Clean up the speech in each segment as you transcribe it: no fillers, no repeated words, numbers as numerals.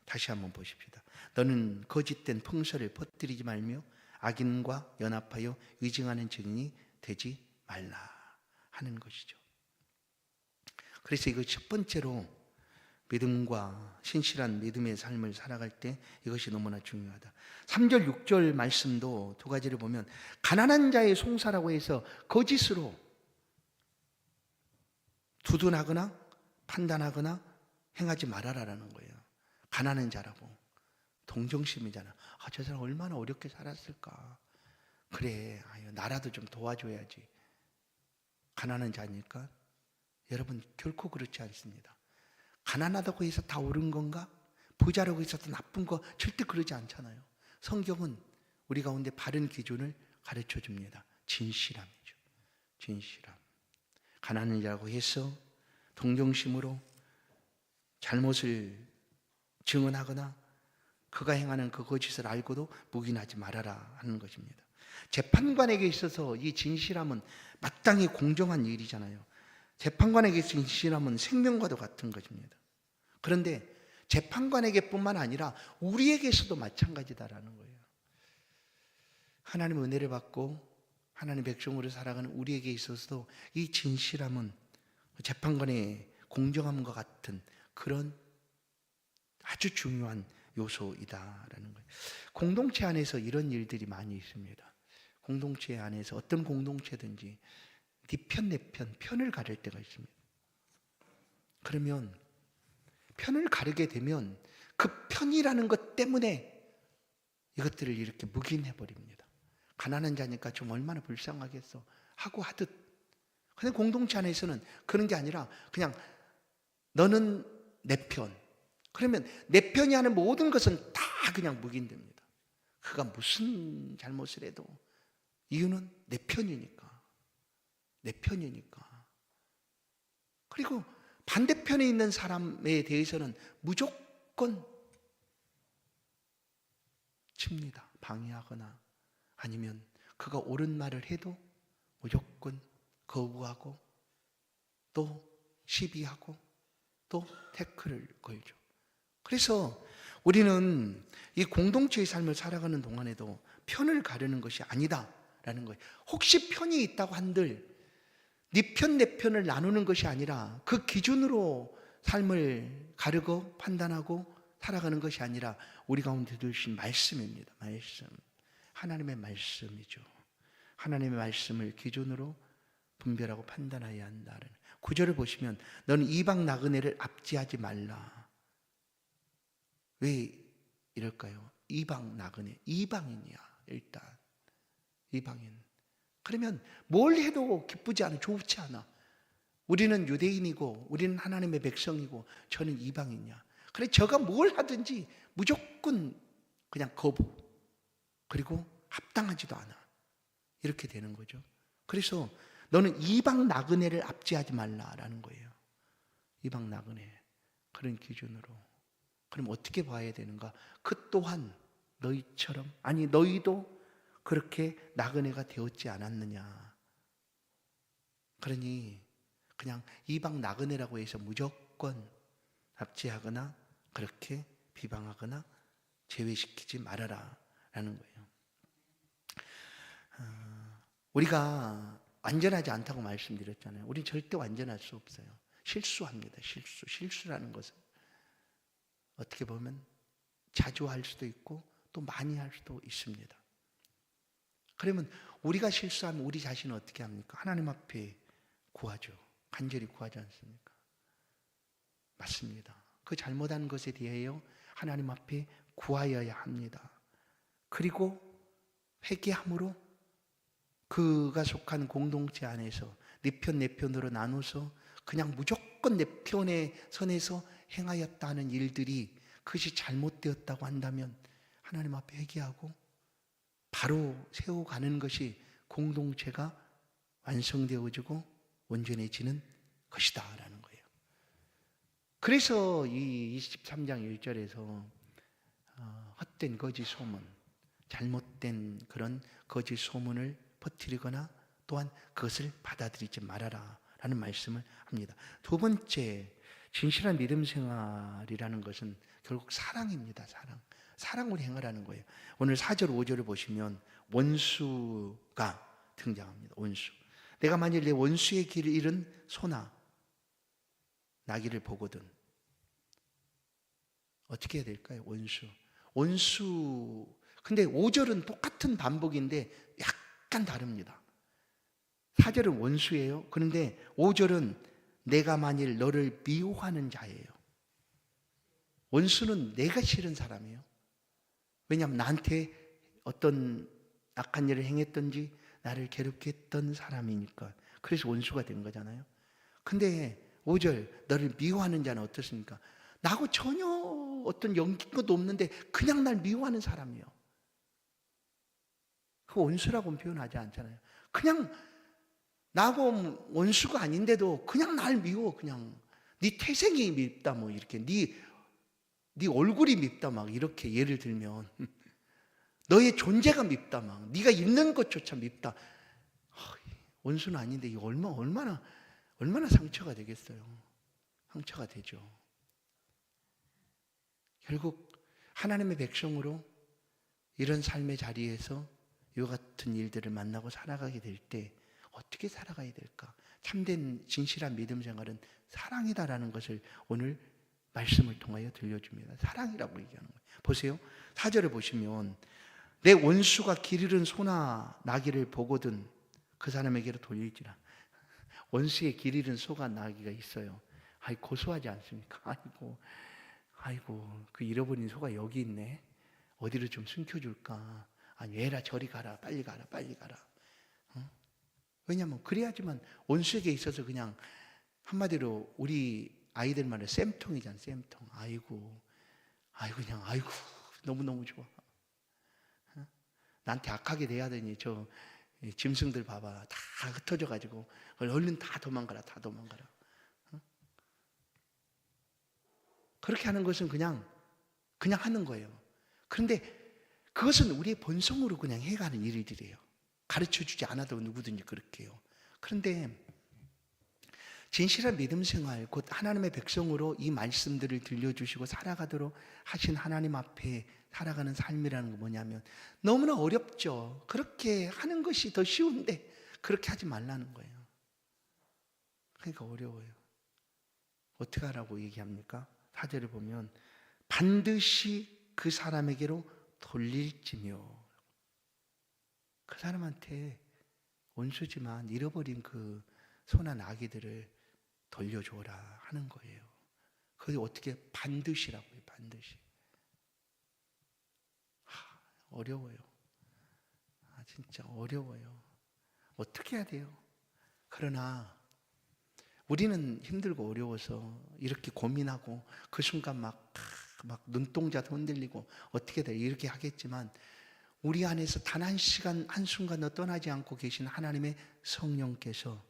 다시 한번 보십시다. 너는 거짓된 풍설을 퍼뜨리지 말며 악인과 연합하여 위증하는 증인이 되지 말라 하는 것이죠. 그래서 이거 첫 번째로 믿음과 신실한 믿음의 삶을 살아갈 때 이것이 너무나 중요하다. 3절 6절 말씀도 두 가지를 보면 가난한 자의 송사라고 해서 거짓으로 두둔하거나 판단하거나 행하지 말아라라는 거예요. 가난한 자라고. 동정심이잖아. 저 사람 얼마나 어렵게 살았을까. 그래, 나라도 좀 도와줘야지. 가난한 자니까. 여러분, 결코 그렇지 않습니다. 가난하다고 해서 다 옳은 건가? 부자라고 해서 다 나쁜 거 절대 그러지 않잖아요. 성경은 우리 가운데 바른 기준을 가르쳐 줍니다. 진실함이죠. 진실함. 가난한 자라고 해서 동정심으로 잘못을 증언하거나 그가 행하는 그 거짓을 알고도 묵인하지 말아라 하는 것입니다. 재판관에게 있어서 이 진실함은 마땅히 공정한 일이잖아요. 재판관에게 진실함은 생명과도 같은 것입니다. 그런데 재판관에게뿐만 아니라 우리에게서도 마찬가지다라는 거예요. 하나님의 은혜를 받고 하나님의 백성으로 살아가는 우리에게 있어서도 이 진실함은 재판관의 공정함과 같은 그런 아주 중요한 요소이다라는 거예요. 공동체 안에서 이런 일들이 많이 있습니다. 공동체 안에서 어떤 공동체든지 네 편, 내 편, 편을 가를 때가 있습니다. 그러면 편을 가르게 되면 그 편이라는 것 때문에 이것들을 이렇게 묵인해버립니다. 가난한 자니까 좀 얼마나 불쌍하겠어 하고 하듯. 근데 공동체 안에서는 그런 게 아니라 그냥 너는 내 편. 그러면 내 편이 하는 모든 것은 다 그냥 묵인됩니다. 그가 무슨 잘못을 해도 이유는 내 편이니까. 내 편이니까. 그리고 반대편에 있는 사람에 대해서는 무조건 칩니다. 방해하거나 아니면 그가 옳은 말을 해도 무조건 거부하고 또 시비하고 또 태클을 걸죠. 그래서 우리는 이 공동체의 삶을 살아가는 동안에도 편을 가르는 것이 아니다라는 거예요. 혹시 편이 있다고 한들 네 편, 내 편을 나누는 것이 아니라 그 기준으로 삶을 가르고 판단하고 살아가는 것이 아니라 우리 가운데 두신 말씀입니다. 말씀. 하나님의 말씀이죠. 하나님의 말씀을 기준으로 분별하고 판단해야 한다는 9절을 보시면 너는 이방 나그네를 압제하지 말라. 왜 이럴까요? 이방 나그네, 이방인이야. 일단 이방인. 그러면 뭘 해도 기쁘지 않아, 좋지 않아. 우리는 유대인이고 우리는 하나님의 백성이고 저는 이방인이야. 그래 저가 뭘 하든지 무조건 그냥 거부. 그리고 합당하지도 않아. 이렇게 되는 거죠. 그래서 너는 이방 나그네를 압제하지 말라라는 거예요. 이방 나그네. 그런 기준으로. 그럼 어떻게 봐야 되는가? 그 또한 너희처럼, 아니 너희도 그렇게 나그네가 되었지 않았느냐. 그러니 그냥 이방 나그네라고 해서 무조건 압제하거나 그렇게 비방하거나 제외시키지 말아라 라는 거예요. 우리가 완전하지 않다고 말씀드렸잖아요. 우리 절대 완전할 수 없어요. 실수합니다. 실수라는 것은 어떻게 보면 자주 할 수도 있고 또 많이 할 수도 있습니다. 그러면 우리가 실수하면 우리 자신은 어떻게 합니까? 하나님 앞에 구하죠. 간절히 구하지 않습니까? 맞습니다. 그 잘못한 것에 대하여 하나님 앞에 구하여야 합니다. 그리고 회개함으로 그가 속한 공동체 안에서 네 편, 내 편으로 나눠서 그냥 무조건 내 편의 선에서 행하였다 하는 일들이 그것이 잘못되었다고 한다면 하나님 앞에 회개하고 바로 세워가는 것이 공동체가 완성되어지고 온전해지는 것이다 라는 거예요. 그래서 이 23장 1절에서 헛된 거짓 소문, 잘못된 그런 거짓 소문을 퍼뜨리거나 또한 그것을 받아들이지 말아라 라는 말씀을 합니다. 두 번째, 진실한 믿음 생활이라는 것은 결국 사랑입니다. 사랑으로 행하라는 거예요. 오늘 4절 5절을 보시면 원수가 등장합니다. 원수. 내가 만일 내 원수의 길을 잃은 소나 나귀를 보거든 어떻게 해야 될까요? 원수. 근데 5절은 똑같은 반복인데 약간 다릅니다. 4절은 원수예요. 그런데 5절은 내가 만일 너를 미워하는 자예요. 원수는 내가 싫은 사람이에요. 왜냐하면 나한테 어떤 악한 일을 행했든지 나를 괴롭게 했던 사람이니까. 그래서 원수가 된 거잖아요. 근데 5절 너를 미워하는 자는 어떻습니까? 나하고 전혀 어떤 연긴 것도 없는데 그냥 날 미워하는 사람이에요. 그 원수라고는 표현하지 않잖아요. 그냥 나하고 원수가 아닌데도 그냥 날 미워. 그냥 네 태생이 밉다 뭐 이렇게 네 얼굴이 밉다 막 이렇게 예를 들면 너의 존재가 밉다 막 네가 있는 것조차 밉다. 원수는 아닌데 이거 얼마나 상처가 되겠어요. 상처가 되죠. 결국 하나님의 백성으로 이런 삶의 자리에서 이와 같은 일들을 만나고 살아가게 될 때 어떻게 살아가야 될까? 참된 진실한 믿음 생활은 사랑이다라는 것을 오늘 말씀을 통하여 들려줍니다. 사랑이라고 얘기하는 거예요. 보세요. 4절을 보시면 내 원수가 길 잃은 소나 나귀를 보거든 그 사람에게로 돌릴지라. 원수의 길 잃은 소가 나귀가 있어요. 고소하지 않습니까? 아이고 그 잃어버린 소가 여기 있네. 어디로 좀 숨겨줄까? 아니 얘라 저리 가라 빨리 가라. 왜냐하면 그래야지만 원수에게 있어서 그냥 한마디로 우리 아이들 말에 쌤통이잖아. 쌤통. 아이고 너무너무 좋아. 나한테 악하게 대하더니 저 짐승들 봐봐 다 흩어져 가지고 얼른 다 도망가라. 그렇게 하는 것은 그냥 하는 거예요. 그런데 그것은 우리의 본성으로 그냥 해가는 일들이에요. 가르쳐주지 않아도 누구든지 그렇게 해요. 그런데 진실한 믿음 생활, 곧 하나님의 백성으로 이 말씀들을 들려주시고 살아가도록 하신 하나님 앞에 살아가는 삶이라는 건 뭐냐면 너무나 어렵죠. 그렇게 하는 것이 더 쉬운데 그렇게 하지 말라는 거예요. 그러니까 어려워요. 어떻게 하라고 얘기합니까? 4절을 보면 반드시 그 사람에게로 돌릴지며. 그 사람한테 원수지만 잃어버린 그 소나 나귀들을 돌려줘라 하는 거예요. 그게 어떻게 반드시라고 해요. 반드시. 어려워요. 진짜 어려워요. 어떻게 해야 돼요? 그러나 우리는 힘들고 어려워서 이렇게 고민하고 그 순간 막 눈동자도 흔들리고 어떻게 돼 이렇게 하겠지만 우리 안에서 단 한 시간 한순간도 떠나지 않고 계신 하나님의 성령께서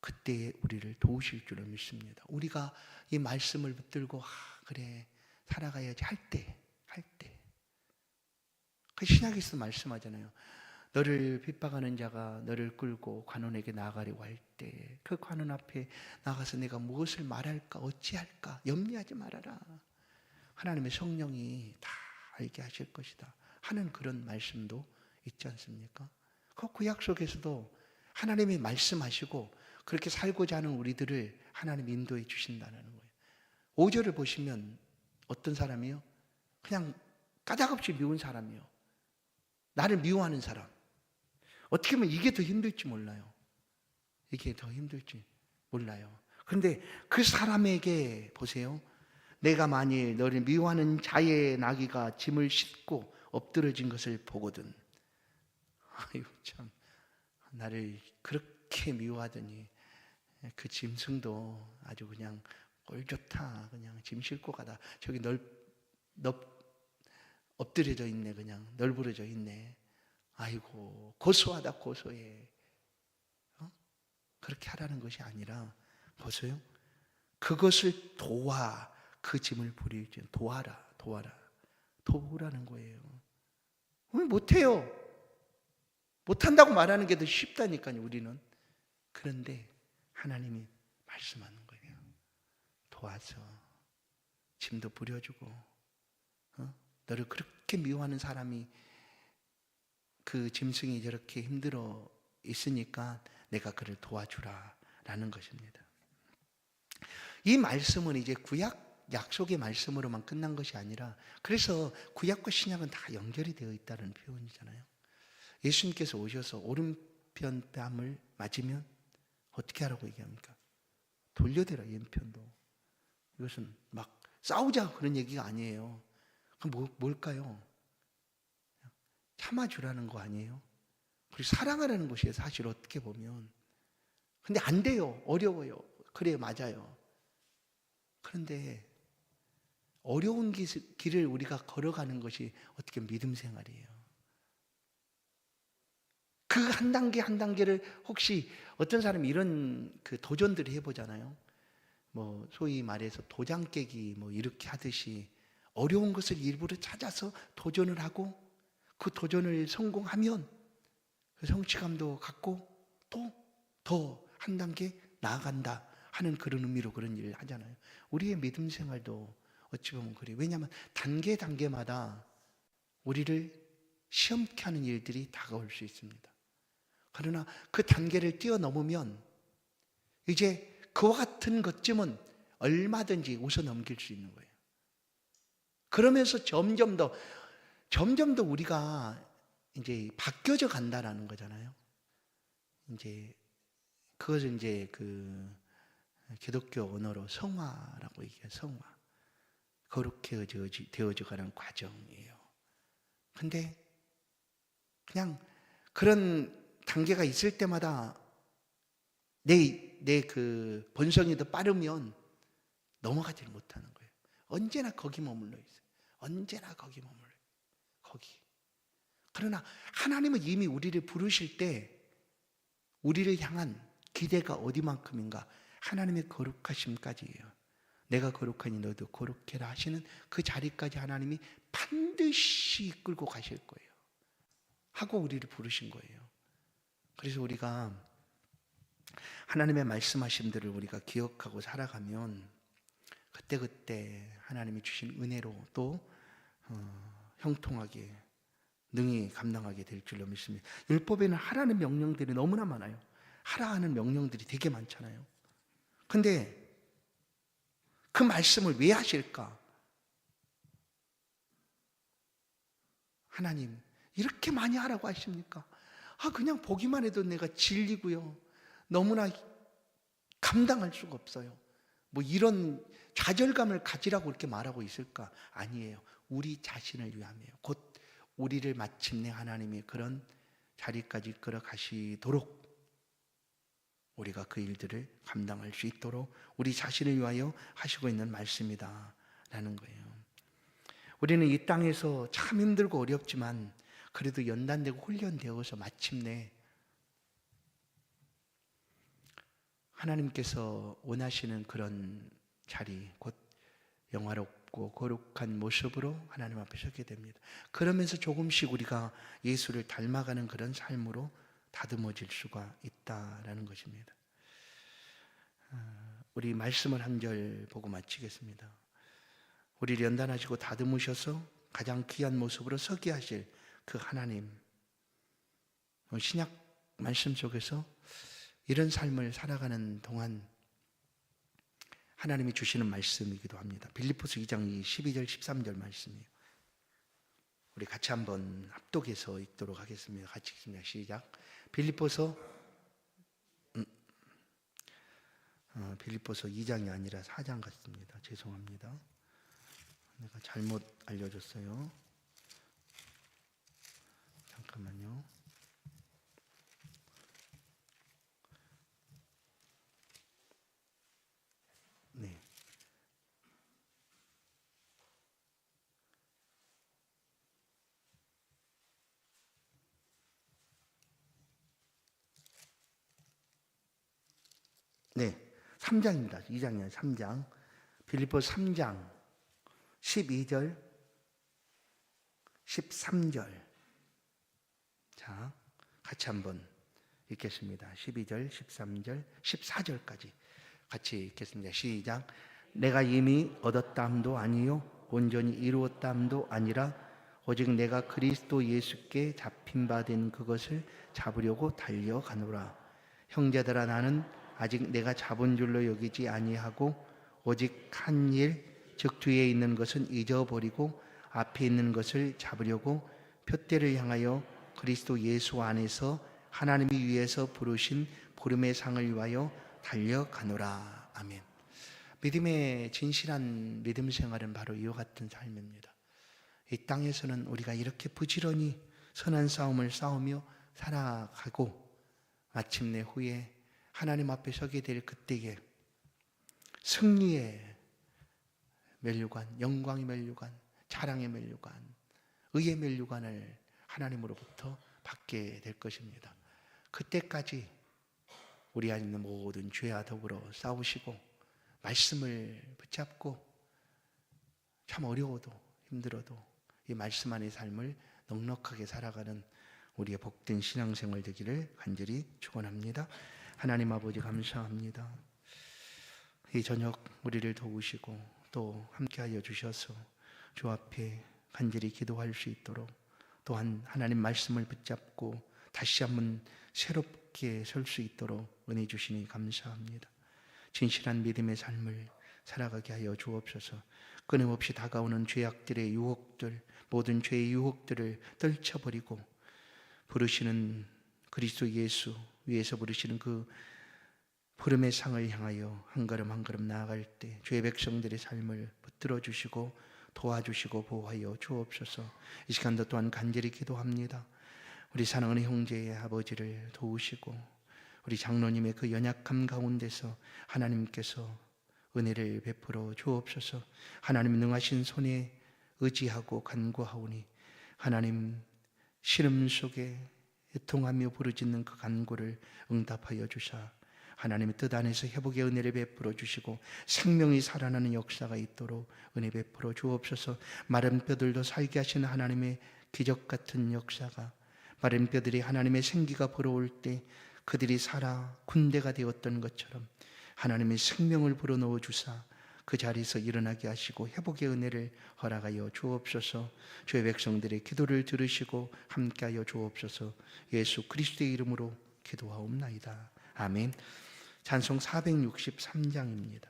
그때에 우리를 도우실 줄을 믿습니다. 우리가 이 말씀을 붙들고 그래 살아가야지 할 때 그 신약에서 말씀하잖아요. 너를 핍박하는 자가 너를 끌고 관원에게 나아가려고 할 때 그 관원 앞에 나가서 내가 무엇을 말할까 어찌할까 염려하지 말아라. 하나님의 성령이 다 알게 하실 것이다 하는 그런 말씀도 있지 않습니까? 그 구약 속에서도 하나님이 말씀하시고 그렇게 살고자 하는 우리들을 하나님 인도해 주신다는 거예요. 5절을 보시면 어떤 사람이요? 그냥 까닭없이 미운 사람이요. 나를 미워하는 사람. 어떻게 보면 이게 더 힘들지 몰라요. 이게 더 힘들지 몰라요. 그런데 그 사람에게 보세요. 내가 만일 너를 미워하는 자의 나귀가 짐을 싣고 엎드러진 것을 보거든. 아이고 참 나를 그렇게 미워하더니 그 짐승도 아주 그냥 꼴 좋다. 그냥 짐 싣고 가다. 저기 엎드려져 있네. 그냥 널브러져 있네. 아이고 고소하다 고소해. 그렇게 하라는 것이 아니라 보세요. 그것을 도와 그 짐을 부리지. 도우라는 거예요. 왜 못해요? 못한다고 말하는 게 더 쉽다니까요. 우리는. 그런데 하나님이 말씀하는 거예요. 도와서 짐도 부려주고 너를 그렇게 미워하는 사람이 그 짐승이 저렇게 힘들어 있으니까 내가 그를 도와주라 라는 것입니다. 이 말씀은 이제 구약 약속의 말씀으로만 끝난 것이 아니라, 그래서 구약과 신약은 다 연결이 되어 있다는 표현이잖아요. 예수님께서 오셔서 오른편 뺨을 맞으면 어떻게 하라고 얘기합니까? 돌려대라 왼편도. 이것은 막 싸우자 그런 얘기가 아니에요. 그럼 뭘까요? 참아주라는 거 아니에요? 그리고 사랑하라는 것이에요, 사실 어떻게 보면. 근데 안 돼요. 어려워요. 그래, 맞아요. 그런데 어려운 길을 우리가 걸어가는 것이 어떻게 믿음 생활이에요. 그 한 단계 한 단계를, 혹시 어떤 사람이 이런 그 도전들을 해보잖아요. 뭐 소위 말해서 도장 깨기 뭐 이렇게 하듯이 어려운 것을 일부러 찾아서 도전을 하고, 그 도전을 성공하면 그 성취감도 갖고 또 더 한 단계 나아간다 하는 그런 의미로 그런 일을 하잖아요. 우리의 믿음 생활도 어찌 보면 그래요. 왜냐하면 단계마다 우리를 시험케 하는 일들이 다가올 수 있습니다. 그러나 그 단계를 뛰어넘으면 이제 그와 같은 것쯤은 얼마든지 웃어 넘길 수 있는 거예요. 그러면서 점점 더 우리가 이제 바뀌어져 간다라는 거잖아요. 이제 그것을 이제 그 기독교 언어로 성화라고 얘기해요. 성화. 그렇게 되어져 가는 과정이에요. 근데 그냥 그런 단계가 있을 때마다 내 그 본성이 더 빠르면 넘어가지를 못하는 거예요. 언제나 거기 머물러 있어요. 언제나 거기 머물러 있어요. 거기. 그러나 하나님은 이미 우리를 부르실 때 우리를 향한 기대가 어디만큼인가? 하나님의 거룩하심까지예요. 내가 거룩하니 너도 거룩해라 하시는 그 자리까지 하나님이 반드시 이끌고 가실 거예요. 하고 우리를 부르신 거예요. 그래서 우리가 하나님의 말씀하심들을 우리가 기억하고 살아가면 그때그때 하나님이 주신 은혜로 또 형통하게 능히 감당하게 될 줄로 믿습니다. 율법에는 하라는 명령들이 너무나 많아요. 하라 하는 명령들이 되게 많잖아요. 근데 그 말씀을 왜 하실까? 하나님 이렇게 많이 하라고 하십니까? 그냥 보기만 해도 내가 질리고요. 너무나 감당할 수가 없어요. 뭐 이런 좌절감을 가지라고 이렇게 말하고 있을까? 아니에요. 우리 자신을 위함이에요. 곧 우리를 마침내 하나님이 그런 자리까지 이끌어 가시도록 우리가 그 일들을 감당할 수 있도록 우리 자신을 위하여 하시고 있는 말씀이다 라는 거예요. 우리는 이 땅에서 참 힘들고 어렵지만 그래도 연단되고 훈련되어서 마침내 하나님께서 원하시는 그런 자리, 곧 영화롭고 거룩한 모습으로 하나님 앞에 서게 됩니다. 그러면서 조금씩 우리가 예수를 닮아가는 그런 삶으로 다듬어질 수가 있다라는 것입니다. 우리 말씀을 한 절 보고 마치겠습니다. 우리를 연단하시고 다듬으셔서 가장 귀한 모습으로 서게 하실 그 하나님, 신약 말씀 속에서 이런 삶을 살아가는 동안 하나님이 주시는 말씀이기도 합니다. 빌립보서 2장 12절 13절 말씀이에요. 우리 같이 한번 합독해서 읽도록 하겠습니다. 같이 읽습니다. 시작. 빌립보서 2장이 아니라 4장 같습니다. 죄송합니다. 내가 잘못 알려줬어요. 잠깐만요. 네. 네. 3장입니다. 2장이 아니라 3장. 빌립보서 3장 12절 13절. 자, 같이 한번 읽겠습니다. 12절, 13절, 14절까지 같이 읽겠습니다. 시작. 내가 이미 얻었다 함도 아니요 온전히 이루었다함도 아니라 오직 내가 그리스도 예수께 잡힌 바 된 그것을 잡으려고 달려가노라. 형제들아, 나는 아직 내가 잡은 줄로 여기지 아니하고 오직 한 일, 즉 뒤에 있는 것은 잊어버리고 앞에 있는 것을 잡으려고 표대를 향하여 그리스도 예수 안에서 하나님이 위에서 부르신 부름의 상을 위하여 달려가노라. 아멘. 믿음의 진실한 믿음 생활은 바로 이와 같은 삶입니다. 이 땅에서는 우리가 이렇게 부지런히 선한 싸움을 싸우며 살아가고 마침내 후에 하나님 앞에 서게 될 그때에 승리의 면류관, 영광의 면류관, 자랑의 면류관, 의의 면류관을 하나님으로부터 받게 될 것입니다. 그때까지 우리 안에 있는 모든 죄와 더불어 싸우시고 말씀을 붙잡고 참 어려워도 힘들어도 이 말씀 안의 삶을 넉넉하게 살아가는 우리의 복된 신앙생활 되기를 간절히 축원합니다. 하나님 아버지 감사합니다. 이 저녁 우리를 도우시고 또 함께하여 주셔서 주 앞에 간절히 기도할 수 있도록 또한 하나님 말씀을 붙잡고 다시 한번 새롭게 설 수 있도록 은혜 주시니 감사합니다. 진실한 믿음의 삶을 살아가게 하여 주옵소서. 끊임없이 다가오는 죄악들의 유혹들, 모든 죄의 유혹들을 떨쳐버리고 부르시는 그리스도 예수 위에서 부르시는 그 부름의 상을 향하여 한 걸음 한 걸음 나아갈 때 주의 백성들의 삶을 붙들어 주시고 도와주시고 보호하여 주옵소서. 이 시간도 또한 간절히 기도합니다. 우리 사랑하는 형제의 아버지를 도우시고 우리 장로님의 그 연약함 가운데서 하나님께서 은혜를 베풀어 주옵소서. 하나님 능하신 손에 의지하고 간구하오니 하나님 시름 속에 애통하며 부르짖는 그 간구를 응답하여 주사 하나님의 뜻 안에서 회복의 은혜를 베풀어 주시고 생명이 살아나는 역사가 있도록 은혜 베풀어 주옵소서. 마른 뼈들도 살게 하시는 하나님의 기적 같은 역사가, 마른 뼈들이 하나님의 생기가 불어올 때 그들이 살아 군대가 되었던 것처럼 하나님의 생명을 불어넣어 주사 그 자리에서 일어나게 하시고 회복의 은혜를 허락하여 주옵소서. 주의 백성들의 기도를 들으시고 함께하여 주옵소서. 예수 그리스도의 이름으로 기도하옵나이다. 아멘. 찬송 463장입니다.